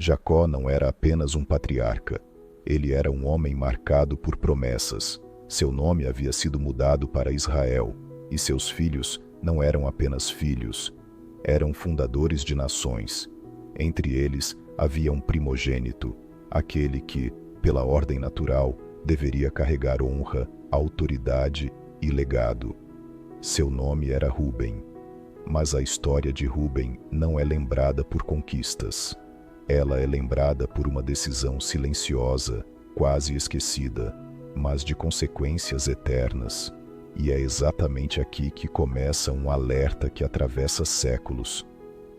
Jacó não era apenas um patriarca. Ele era um homem marcado por promessas. Seu nome havia sido mudado para Israel, e seus filhos não eram apenas filhos, eram fundadores de nações. Entre eles havia um primogênito, aquele que, pela ordem natural, deveria carregar honra, autoridade e legado. Seu nome era Ruben. Mas a história de Ruben não é lembrada por conquistas. Ela é lembrada por uma decisão silenciosa, quase esquecida, mas de consequências eternas. E é exatamente aqui que começa um alerta que atravessa séculos.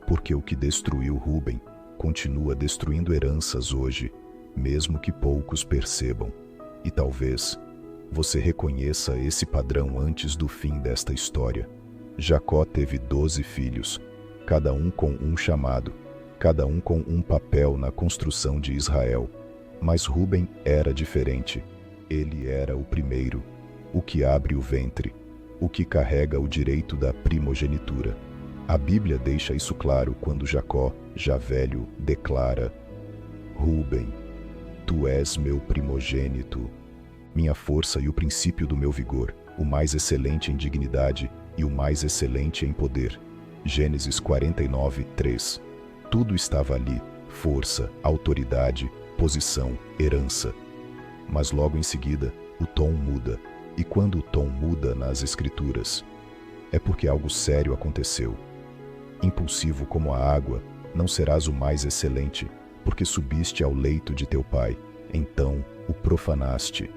Porque o que destruiu Ruben continua destruindo heranças hoje, mesmo que poucos percebam. E talvez você reconheça esse padrão antes do fim desta história. Jacó teve 12 filhos, cada um com um chamado, cada um com um papel na construção de Israel. Mas Ruben era diferente. Ele era o primeiro, o que abre o ventre, o que carrega o direito da primogenitura. A Bíblia deixa isso claro quando Jacó, já velho, declara: Ruben, tu és meu primogênito, minha força e o princípio do meu vigor, o mais excelente em dignidade e o mais excelente em poder. Gênesis 49, 3. Tudo estava ali: força, autoridade, posição, herança. Mas logo em seguida, o tom muda. E quando o tom muda nas Escrituras, é porque algo sério aconteceu. Impulsivo como a água, não serás o mais excelente, porque subiste ao leito de teu pai, então o profanaste.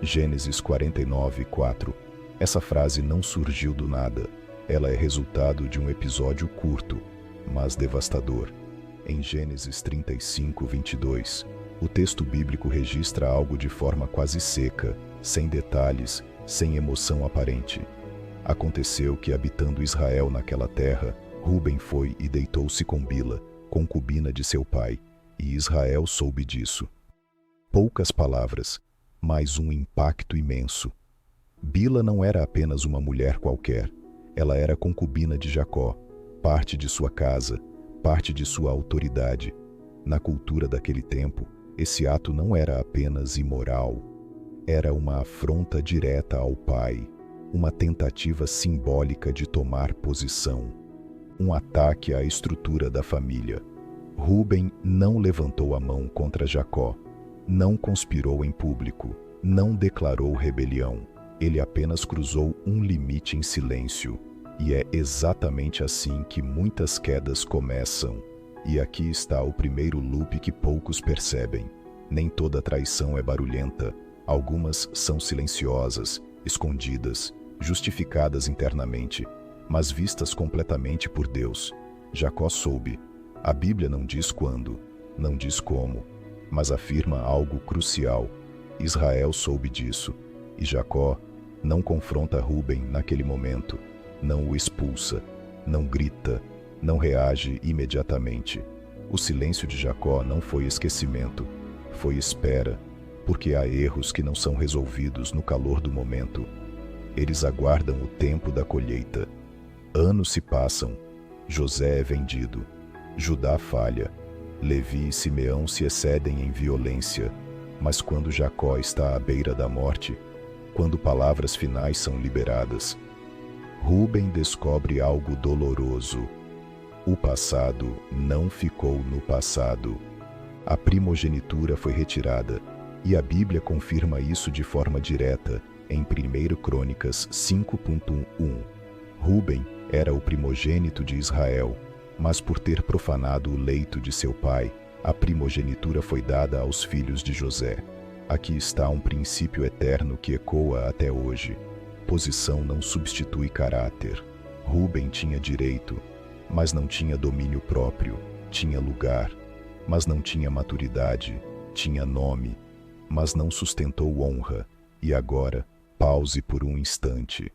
Gênesis 49, 4. Essa frase não surgiu do nada. Ela é resultado de um episódio curto, mas devastador. Em Gênesis 35, 22, o texto bíblico registra algo de forma quase seca, sem detalhes, sem emoção aparente. Aconteceu que, habitando Israel naquela terra, Ruben foi e deitou-se com Bila, concubina de seu pai, e Israel soube disso. Poucas palavras, mas um impacto imenso. Bila não era apenas uma mulher qualquer. Ela era concubina de Jacó, parte de sua casa, parte de sua autoridade. Na cultura daquele tempo, esse ato não era apenas imoral. Era uma afronta direta ao pai, uma tentativa simbólica de tomar posição, um ataque à estrutura da família. Ruben não levantou a mão contra Jacó, não conspirou em público, não declarou rebelião. Ele apenas cruzou um limite em silêncio. E é exatamente assim que muitas quedas começam. E aqui está o primeiro loop que poucos percebem. Nem toda traição é barulhenta. Algumas são silenciosas, escondidas, justificadas internamente, mas vistas completamente por Deus. Jacó soube. A Bíblia não diz quando, não diz como, mas afirma algo crucial. Israel soube disso, e Jacó não confronta Ruben naquele momento, não o expulsa, não grita, não reage imediatamente. O silêncio de Jacó não foi esquecimento, foi espera, porque há erros que não são resolvidos no calor do momento. Eles aguardam o tempo da colheita. Anos se passam, José é vendido, Judá falha, Levi e Simeão se excedem em violência, mas quando Jacó está à beira da morte, quando palavras finais são liberadas, Ruben descobre algo doloroso. O passado não ficou no passado. A primogenitura foi retirada, e a Bíblia confirma isso de forma direta em 1 Crônicas 5.1. Ruben era o primogênito de Israel, mas por ter profanado o leito de seu pai, a primogenitura foi dada aos filhos de José. Aqui está um princípio eterno que ecoa até hoje. Posição não substitui caráter. Ruben tinha direito, mas não tinha domínio próprio. Tinha lugar, mas não tinha maturidade. Tinha nome, mas não sustentou honra. E agora, pause por um instante,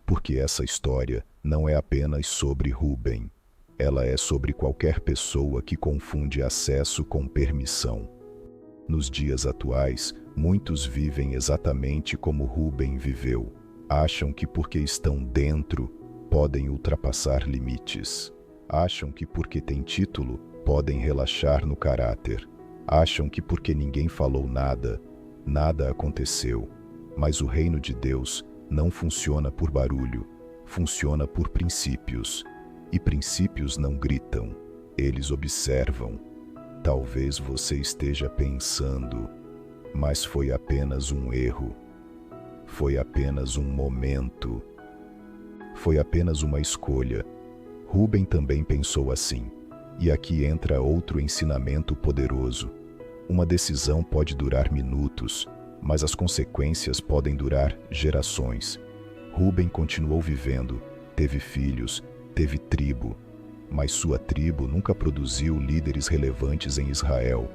porque essa história não é apenas sobre Ruben. Ela é sobre qualquer pessoa que confunde acesso com permissão. Nos dias atuais, muitos vivem exatamente como Ruben viveu. Acham que porque estão dentro, podem ultrapassar limites. Acham que porque têm título, podem relaxar no caráter. Acham que porque ninguém falou nada, nada aconteceu. Mas o reino de Deus não funciona por barulho, funciona por princípios. E princípios não gritam, eles observam. Talvez você esteja pensando, mas foi apenas um erro. Foi apenas um momento. Foi apenas uma escolha. Rubem também pensou assim. E aqui entra outro ensinamento poderoso. Uma decisão pode durar minutos, mas as consequências podem durar gerações. Rubem continuou vivendo, teve filhos, teve tribo, mas sua tribo nunca produziu líderes relevantes em Israel.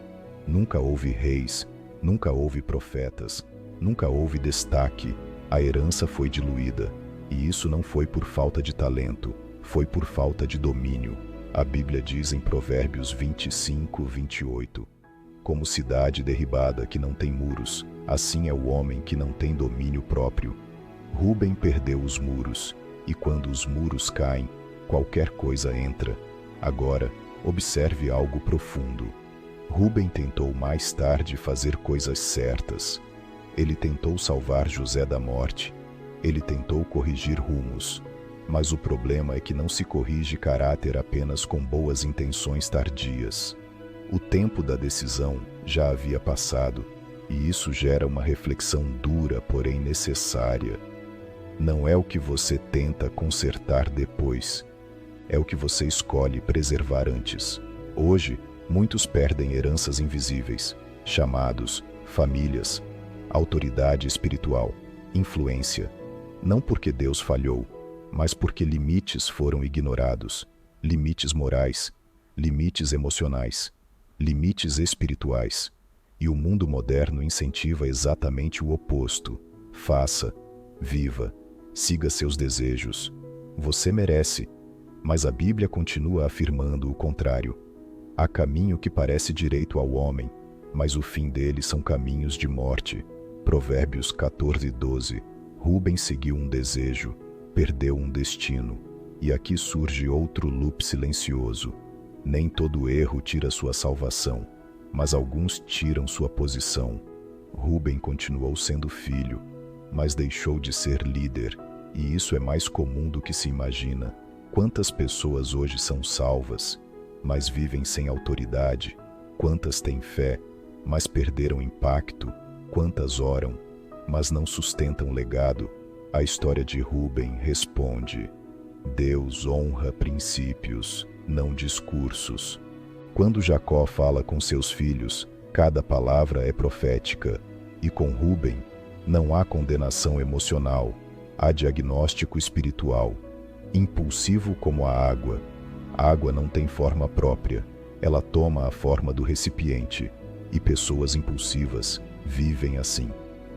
Nunca houve reis, nunca houve profetas, nunca houve destaque. A herança foi diluída, e isso não foi por falta de talento, foi por falta de domínio. A Bíblia diz em Provérbios 25, 28, como cidade derribada que não tem muros, assim é o homem que não tem domínio próprio. Rubem perdeu os muros, e quando os muros caem, qualquer coisa entra. Agora, observe algo profundo. Rubem tentou mais tarde fazer coisas certas. Ele tentou salvar José da morte. Ele tentou corrigir rumos. Mas o problema é que não se corrige caráter apenas com boas intenções tardias. O tempo da decisão já havia passado, e isso gera uma reflexão dura, porém necessária. Não é o que você tenta consertar depois, é o que você escolhe preservar antes. Hoje, muitos perdem heranças invisíveis, chamados, famílias, autoridade espiritual, influência, não porque Deus falhou, mas porque limites foram ignorados, limites morais, limites emocionais, limites espirituais. E o mundo moderno incentiva exatamente o oposto. Faça, viva, siga seus desejos. Você merece, mas a Bíblia continua afirmando o contrário. Há caminho que parece direito ao homem, mas o fim dele são caminhos de morte. Provérbios 14, 12. Rubem seguiu um desejo, perdeu um destino. E aqui surge outro loop silencioso. Nem todo erro tira sua salvação, mas alguns tiram sua posição. Rubem continuou sendo filho, mas deixou de ser líder, e isso é mais comum do que se imagina. Quantas pessoas hoje são salvas, mas vivem sem autoridade? Quantas têm fé, mas perderam impacto? Quantas oram, mas não sustentam legado? A história de Rubem responde: Deus honra princípios, não discursos. Quando Jacó fala com seus filhos, cada palavra é profética, e com Rubem, não há condenação emocional, há diagnóstico espiritual. Impulsivo como a água. A água não tem forma própria, ela toma a forma do recipiente, e pessoas impulsivas vivem assim.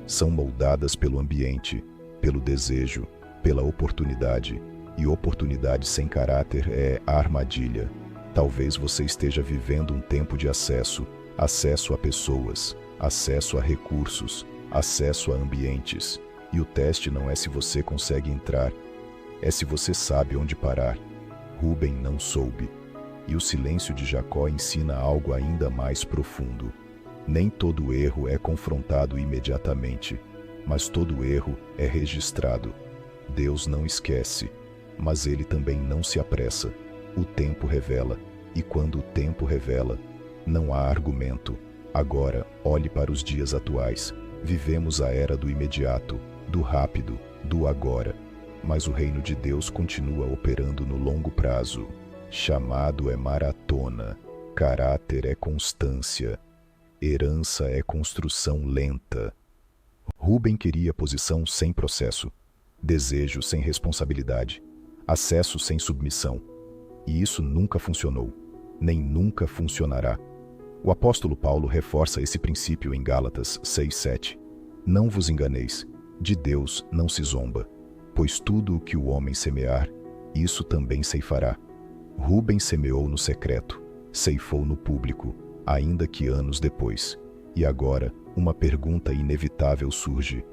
São moldadas pelo ambiente, pelo desejo, pela oportunidade, e oportunidade sem caráter é a armadilha. Talvez você esteja vivendo um tempo de acesso a pessoas, acesso a recursos, acesso a ambientes, e o teste não é se você consegue entrar, é se você sabe onde parar. Rubem não soube, e o silêncio de Jacó ensina algo ainda mais profundo. Nem todo erro é confrontado imediatamente, mas todo erro é registrado. Deus não esquece, mas ele também não se apressa. O tempo revela, e quando o tempo revela, não há argumento. Agora, olhe para os dias atuais. Vivemos a era do imediato, do rápido, do agora. Mas o reino de Deus continua operando no longo prazo. Chamado é maratona, caráter é constância, herança é construção lenta. Rubem queria posição sem processo, desejo sem responsabilidade, acesso sem submissão. E isso nunca funcionou, nem nunca funcionará. O apóstolo Paulo reforça esse princípio em Gálatas 6:7. Não vos enganeis, de Deus não se zomba, pois tudo o que o homem semear, isso também ceifará. Rubem semeou no secreto, ceifou no público, ainda que anos depois. E agora, uma pergunta inevitável surge: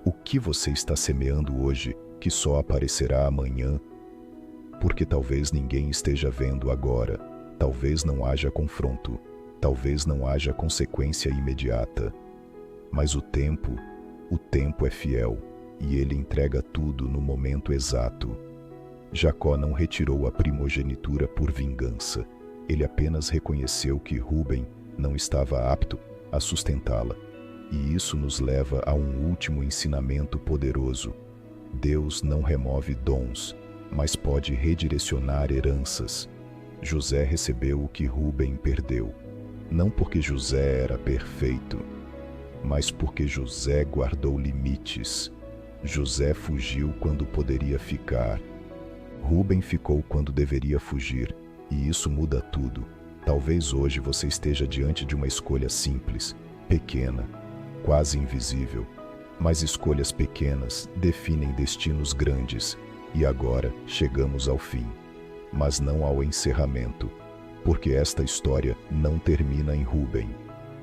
o que você está semeando hoje que só aparecerá amanhã? Porque talvez ninguém esteja vendo agora, Talvez não haja confronto, talvez não haja consequência imediata. Mas o tempo é fiel, e ele entrega tudo no momento exato. Jacó não retirou a primogenitura por vingança. Ele apenas reconheceu que Rúben não estava apto a sustentá-la. E isso nos leva a um último ensinamento poderoso. Deus não remove dons, mas pode redirecionar heranças. José recebeu o que Rúben perdeu, não porque José era perfeito, mas porque José guardou limites. José fugiu quando poderia ficar. Rúben ficou quando deveria fugir, e isso muda tudo. Talvez hoje você esteja diante de uma escolha simples, pequena, quase invisível, mas escolhas pequenas definem destinos grandes, e agora chegamos ao fim, mas não ao encerramento, porque esta história não termina em Rúben.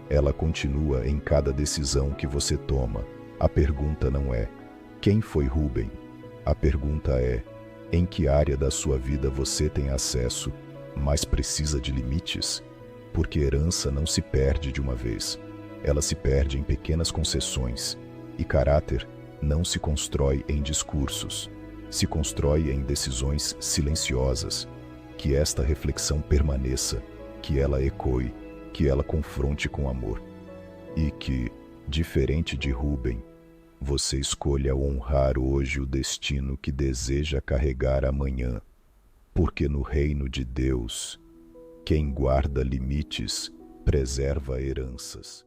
Ela continua em cada decisão que você toma. A pergunta não é: quem foi Rúben? A pergunta é: em que área da sua vida você tem acesso, mas precisa de limites? Porque herança não se perde de uma vez. Ela se perde em pequenas concessões. E caráter não se constrói em discursos. Se constrói em decisões silenciosas. Que esta reflexão permaneça, que ela ecoe, que ela confronte com amor. E que, diferente de Rúben, você escolha honrar hoje o destino que deseja carregar amanhã. Porque no reino de Deus, quem guarda limites, preserva heranças.